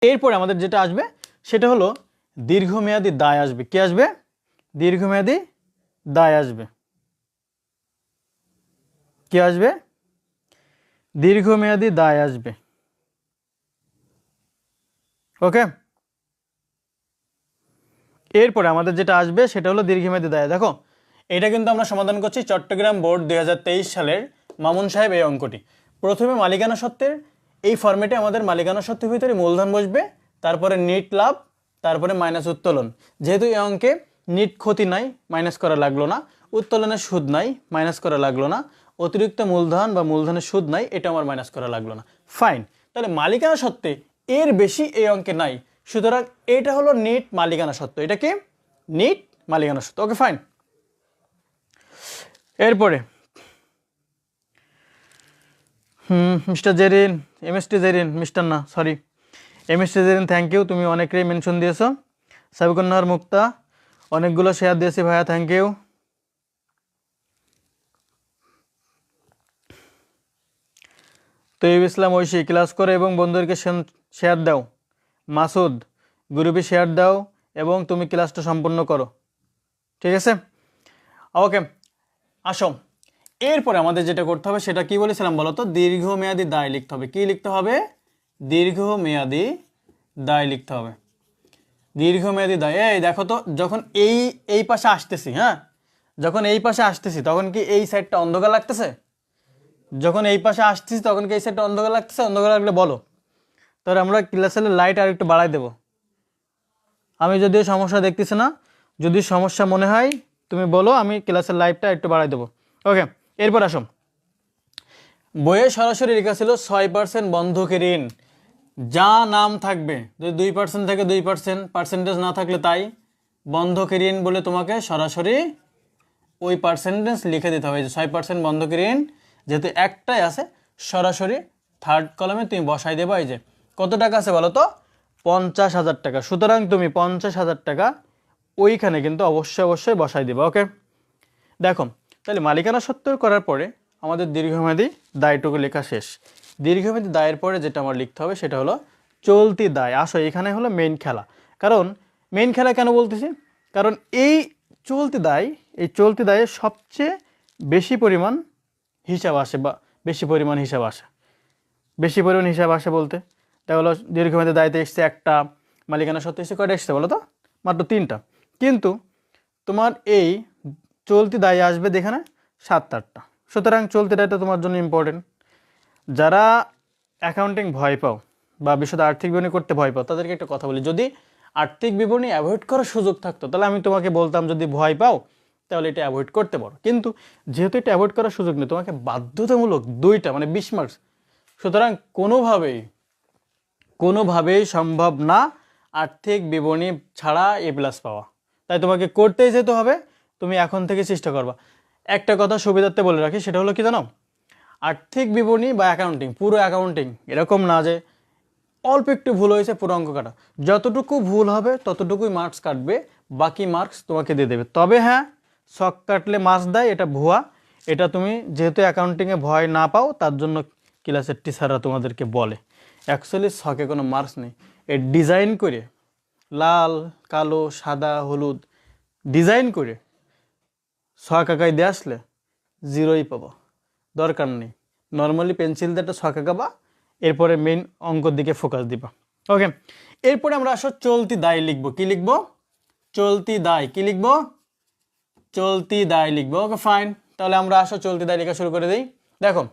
এরপরে আমাদের যেটা আসবে সেটা হলো দীর্ঘমেয়াদী দায় আসবে। কি আসবে? দীর্ঘমেয়াদী দায় আসবে। কি আসবে? দীর্ঘমেয়াদী দায় আসবে। ওকে, এরপরে আমাদের যেটা আসবে সেটা হলো দীর্ঘমেয়াদী দায়। দেখো এটা কিন্তু আমরা সমাধান করছি চট্টগ্রাম বোর্ড 2023 সালের মামুন সাহেব এই অঙ্কটি। প্রথমে মালিকানা সত্ত্বের এই ফরম্যাটে আমাদের মালিকানা সত্ত্বের ভিতরে মূলধন বসবে, তারপরে নিট লাভ, তারপরে মাইনাস উত্তোলন। যেহেতু এই অঙ্কে নিট ক্ষতি নাই, মাইনাস করা লাগলো না, উত্তোলনের সুদ নাই, মাইনাস করা লাগলো না, অতিরিক্ত মূলধন বা মূলধনের সুদ নাই, এটা আমার মাইনাস করা লাগলো না। ফাইন, তাহলে মালিকানা সত্ত্বে এর বেশি এই অঙ্কে নাই, সুতরাং এটা হলো নিট মালিকানা সত্ত্ব। এটা কি? নিট মালিকানা সত্ত্ব। Okay fine. এরপরে mister Jerin, MST Jerin, mister না sorry, MST Jerin, thank you, তুমি অনেকেই মেনশন দিয়েছো। সাবিকন্যার মুক্তা, অনেকগুলো শেয়ার দিয়েছি ভাইয়া, থ্যাংক ইউ। তৈব ইসলাম ঐশী, ক্লাস করে এবং বন্ধুদেরকে শেয়ার দাও। মাসুদ, গ্রুপে শেয়ার দাও এবং তুমি ক্লাসটা সম্পূর্ণ করো, ঠিক আছে? ওকে, আসো এরপরে আমাদের যেটা করতে হবে সেটা কি বলেছিলাম বলো তো? দীর্ঘমেয়াদী দায় লিখতে হবে। কি লিখতে হবে? দীর্ঘমেয়াদী দায় লিখতে হবে। দীর্ঘমেয়াদী দায়। এই দেখো তো, যখন এই পাশে আসতেছি, হ্যাঁ, যখন এই পাশে আসতেছি তখন কি এই সাইডটা অন্ধকার লাগতেছে? যখন এই পাশে আসতেছি তখন কি এই সাইডটা অন্ধকার লাগতেছে? অন্ধকার লাগলে বলো, তাহলে আমরা ক্লাসের লাইট আর একটু বাড়াই দেবো। আমি যদিও সমস্যা দেখতেছি না, যদি সমস্যা মনে হয় তুমি বলো, আমি ক্লাসের লাইটটা একটু বাড়াই দেবো। ওকে, এরপর আসো, বইয়ে সরাসরি লেখা ছিল 6% বন্ধকি ঋণ, যা নাম থাকবে, যদি 2% থাকে 2%, পার্সেন্টেজ না থাকলে তাই, বন্ধকি ঋণ বলে তোমাকে সরাসরি ওই পার্সেন্টেজ লিখে দিতে হবে। যে 6% বন্ধকি ঋণ যেহেতু একটাই আছে, সরাসরি থার্ড কলামে তুমি বসাই দেবা। এই যে কত টাকা আছে বলো তো? 50,000 টাকা। সুতরাং তুমি 50,000 টাকা ওইখানে কিন্তু অবশ্যই বসাই দেবা। ওকে, দেখো তাহলে মালিকানা সত্ত্ব করার পরে আমাদের দীর্ঘমেয়াদী দায়টুকু লেখা শেষ। দীর্ঘমেয়াদী দায়ের পরে যেটা আমার লিখতে হবে সেটা হলো চলতি দায়। আসো এখানে হলো মেইন খেলা। কারণ মেইন খেলা কেন বলতেছি? কারণ এই চলতি দায়, এই চলতি দায়ে সবচেয়ে বেশি পরিমাণ হিসাব আসে, বা বেশি পরিমাণ হিসাব আসে। বেশি পরিমাণ হিসাব আসে বলতে তা হলো দীর্ঘমেয়াদী দায়িত্বে এসছে একটা, মালিকানা সত্ত্বে এসে কয়টা এসছে বলো তো? মাত্র 3টা। কিন্তু তোমার এই চলতি দায় আসবে এখানে 7-8টা। সুতরাং চলতি দায়টা তোমার জন্য ইম্পর্টেন্ট। যারা অ্যাকাউন্টিং ভয় পাও বা বিশদ আর্থিক বিবরণী করতে ভয় পাও, তাদেরকে একটা কথা বলি, যদি আর্থিক বিবরণী অ্যাভয়েড করার সুযোগ থাকতো তাহলে আমি তোমাকে বলতাম যদি ভয় পাও তাহলে এটা অ্যাভয়েড করতে পারো। কিন্তু যেহেতু এটা অ্যাভয়েড করার সুযোগ নেই, তোমাকে বাধ্যতামূলক 2টা মানে 20 মার্কস, সুতরাং কোনোভাবেই সম্ভব না আর্থিক বিবরণী ছাড়া A+ পাওয়া। তাই তোমাকে করতেই যেতে হবে। তুমি এখন থেকে চেষ্টা করবা। একটা কথা সুবিধার্থে বলে রাখি, সেটা হলো কি জানো? আর্থিক বিবরণী বা অ্যাকাউন্টিং, পুরো অ্যাকাউন্টিং এরকম না যে অল্প একটু ভুল হয়েছে পুরো অঙ্ক কাটা। যতটুকু ভুল হবে ততটুকুই মার্কস কাটবে, বাকি মার্কস তোমাকে দিয়ে দেবে। তবে হ্যাঁ, শক কাটলে মার্কস দেয়, এটা ভুয়া। এটা তুমি যেহেতু অ্যাকাউন্টিংয়ে ভয় না পাও তার জন্য ক্লাসের টিচাররা তোমাদেরকে বলে। অ্যাকচুয়ালি শকে কোনো মার্কস নেই। এ ডিজাইন করে লাল, কালো, সাদা, হলুদ ডিজাইন করে শক আঁকাই দিয়ে আসলে 0ই পাবো, দরকার নেই। নর্মালি পেন্সিল দিয়ে একটা শক আঁকাবা, এরপরে মেইন অঙ্কর দিকে ফোকাস দিবা। ওকে, এরপরে আমরা আসো চলতি দায় লিখবো। কি লিখবো? চলতি দায়। কি লিখবো? চলতি দায় লিখবো। ওকে ফাইন, তাহলে আমরা আসো চলতি দায় লেখা শুরু করে দিই। দেখো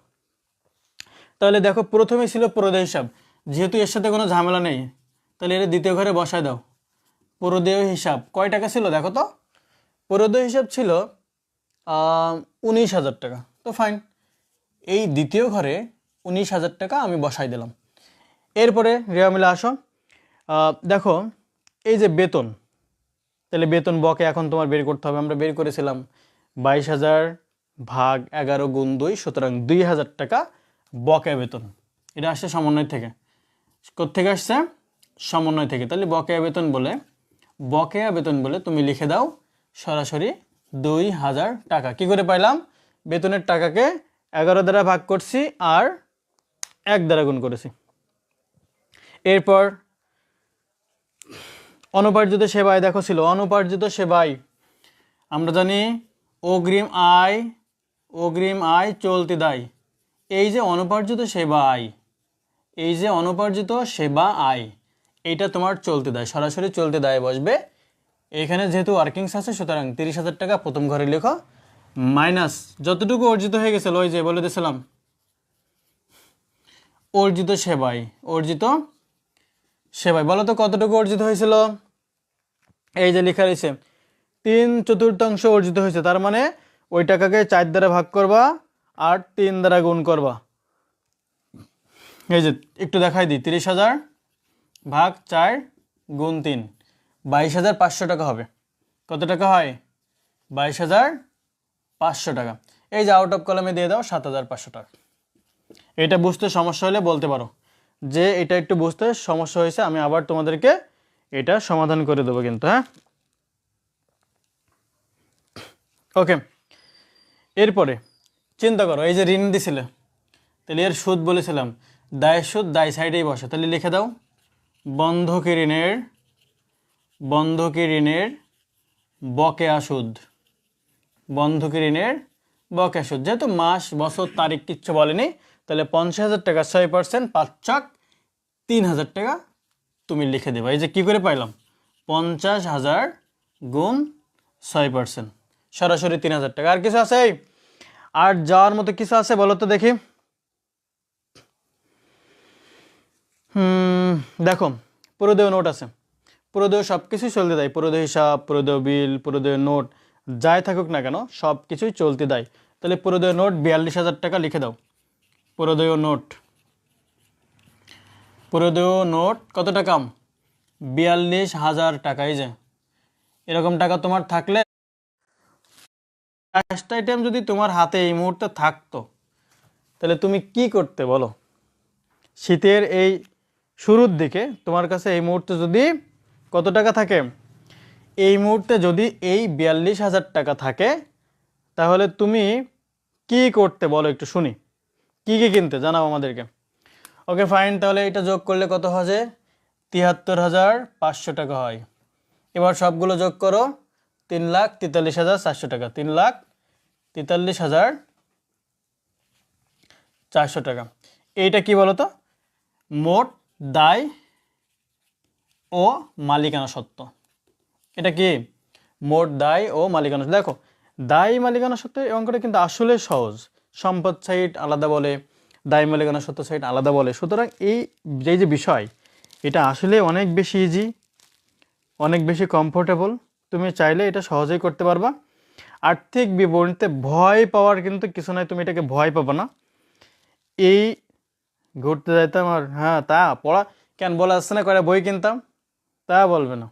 তাহলে দেখো প্রথমে ছিল প্রদেয় হিসাব, যেহেতু এর সাথে কোনো ঝামেলা নেই তাহলে এর দ্বিতীয় ঘরে বসায় দাও। প্রদেয় হিসাব কয় টাকা ছিল দেখো তো? প্রদেয় হিসাব ছিল 19,000 টাকা। তো ফাইন, এই দ্বিতীয় ঘরে 19,000 টাকা আমি বসাই দিলাম। এরপরে রেওয়া মিলে আসো, দেখো এই যে বেতন, তাহলে বেতন বকে এখন তোমার বের করতে হবে। আমরা বের করেছিলাম 22,000 ভাগ 11 গুণ 2, সুতরাং 2,000 টাকা বকেয়া বেতন। এটা আসছে সমন্বয় থেকে। কোত্থেকে আসছে? সমন্বয় থেকে। তাহলে বকেয়া বেতন বলে তুমি লিখে দাও সরাসরি 2,000 টাকা। কি করে পাইলাম? বেতনের টাকাকে 11 দ্বারা ভাগ করছি আর 1 দ্বারা গুণ করেছি। এরপর অনুপার্জিত সেবায় দেখো ছিল অনুপার্জিত সেবায় আমরা জানি অগ্রিম আয় চলতি দায়। এই যে অনুপার্জিত সেবা আয়, এই যে অনুপার্জিত সেবা আয়, এইটা তোমার চলতি দায়, সরাসরি চলতি দায় বসবে। এখানে যেহেতু ওয়ার্কিংস আছে সুতরাং 30,000 টাকা প্রথম ঘরে লেখো, মাইনাস যতটুকু অর্জিত হয়ে গেছিল ওই যে বলে দিয়েছিলাম অর্জিত সেবায় বলো তো কতটুকু অর্জিত হয়েছিল? এই যে লেখা রয়েছে 3/4 অর্জিত হয়েছে, তার মানে ওই টাকাকে 4 দ্বারা ভাগ করবা আর 3 দ্বারা গুণ করবা। এই যে একটু দেখাই দিই, 30,000 ভাগ 4 গুণ 3, 22,500 টাকা হবে। কত টাকা হয়? 22,500 টাকা। এই যে আউট অফ কলামে দিয়ে দাও 7,500 টাকা। এটা বুঝতে সমস্যা হলে বলতে পারো যে এটা একটু বুঝতে সমস্যা হয়েছে, আমি আবার তোমাদেরকে এটা সমাধান করে দেবো কিন্তু, হ্যাঁ। ওকে, এরপরে চিন্তা করো, এই যে ঋণ দিছিল, তাহলে এর সুদ বলেছিলাম দায়ের সুদ দায় সাইডেই বসে, তাহলে লিখে দাও বন্ধকি ঋণের বকেয়া সুদ। যেহেতু মাস বছর তারিখ কিচ্ছু বলেনি, তাহলে 50,000 টাকা 6%, 5 3,000 টাকা তুমি লিখে দেবা। এই যে কী করে পাইলাম? 50,000 গুণ 6%, সরাসরি 3,000 টাকা। আর কিছু আছে? আর যাওয়ার মতো কিছু আছে বলো তো দেখি। দেখো পুরোদেয় নোট আছে, পুরোদেয় সব কিছুই চলতে দেয়, পুরোদেয় হিসাব, পুরোদেয় বিল, পুরোদেয় নোট যাই থাকুক না কেন সব কিছুই চলতে দেয়। তাহলে পুরোদেয় নোট 42,000 টাকা লিখে দাও। পুরোদেয় নোট কত টাকা? 42,000 টাকা। এই যে এরকম টাকা তোমার থাকলে, ফার্স্ট আইটেম যদি তোমার হাতে এই মুহূর্তে থাকতো তাহলে তুমি কি করতে বলো? শীতের এই শুরুর দিকে তোমার কাছে এই মুহূর্তে যদি কত টাকা থাকে? এই মুহূর্তে যদি এই 42,000 টাকা থাকে তাহলে তুমি কি করতে বলো একটু শুনি। কি কি কিনতে জানাও আমাদেরকে। ওকে ফাইন, তাহলে এটা যোগ করলে কত হয়? 73,500 টাকা হয়। এবার সবগুলো যোগ করো, 3,43,400 টাকা, 3,43,400 টাকা। এইটা কি বলো তো? মোট দায় ও মালিকানা সত্ত্ব। এটা কি? মোট দায় ও মালিকানা। দেখো দায় মালিকানা সত্ত্ব এই অঙ্কটা কিন্তু আসলে সহজ। সম্পদ সাইড আলাদা বলে, দায় মালিকানা সত্ত্ব সাইড আলাদা বলে। সুতরাং এই যে বিষয় এটা আসলে অনেক বেশি ইজি, অনেক বেশি কমফোর্টেবল। তুমি চাইলে এটা সহজেই করতে পারবা। আর্থিক বিবরণীতে ভয় পাওয়ার কিন্তু কিছু নাই, তুমি এটাকে ভয় পাবা না। এই ঘুরতে যাইতাম আর হ্যাঁ তা পড়া কেন বলা আসছে না, কয়টা বই কিনতাম, তা বলবে না,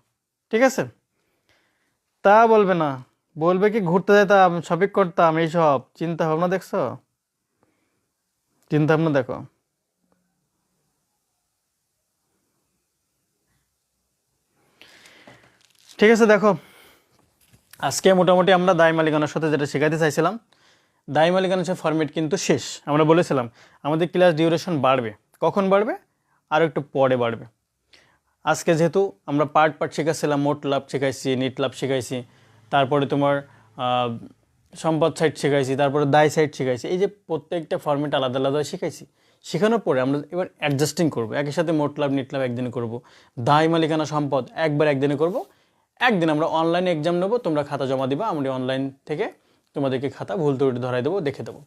ঠিক আছে? তা বলবে না, বলবে কি ঘুরতে যেতাম, শপিং করতাম, এইসব চিন্তা ভাবনা। দেখছো? চিন্তা ভাবনা দেখো। ঠিক আছে, দেখো আজকে মোটামুটি আমরা দায় মালিকানার সাথে যেটা শেখাতে চাইছিলাম, দায় মালিকানার সে ফরম্যাট কিন্তু শেষ। আমরা বলেছিলাম আমাদের ক্লাস ডিউরেশন বাড়বে, কখন বাড়বে? আর একটু পরে বাড়বে। আজকে যেহেতু আমরা পার্ট শেখাচ্ছিলাম, মোট লাভ শেখাইছি, নিট লাভ শেখাইছি, তারপরে তোমার সম্পদ সাইড শেখাইছি, তারপরে দায় সাইড শেখাইছি। এই যে প্রত্যেকটা ফরম্যাট আলাদা আলাদা শেখাইছি, শেখানোর পরে আমরা এবার অ্যাডজাস্টিং করবো। একই সাথে মোট লাভ নিট লাভ একদিনে করবো, দায় মালিকানা সম্পদ একদিনে করব। একদিন আমরা অনলাইনে এক্সাম নেবো, তোমরা খাতা জমা দিবা, আমরা অনলাইন থেকে তোমাদেরকে খাতা ভুল ত্রুটি ধরাই দেবো, দেখে দেবো।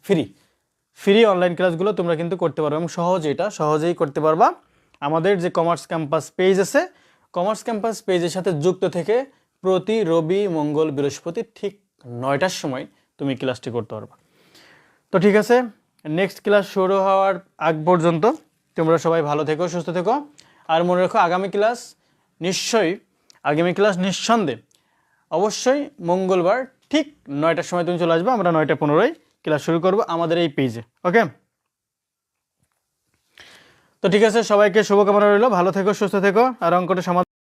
ফ্রি অনলাইন ক্লাসগুলো তোমরা কিন্তু করতে পারবে এবং সহজেই করতে পারবা। আমাদের যে কমার্স ক্যাম্পাস পেজ আছে, কমার্স ক্যাম্পাস পেজের সাথে যুক্ত থেকে প্রতি রবি, মঙ্গল, বৃহস্পতি ঠিক 9টার সময় তুমি ক্লাসটি করতে পারবা। তো ঠিক আছে, নেক্সট ক্লাস শুরু হওয়ার আগ পর্যন্ত তোমরা সবাই ভালো থেকো, সুস্থ থেকো। আর মনে রাখো আগামী ক্লাস নিঃসন্দেহে অবশ্যই মঙ্গলবার ঠিক 9টার সময় তুমি চলে আসবে। আমরা 9:15 ক্লাস শুরু করব আমাদের এই পেজে। ওকে, তো ঠিক আছে, সবাইকে শুভকামনা রইল। ভালো থেকো, সুস্থ থেকো। আর অঙ্কটা সমাধান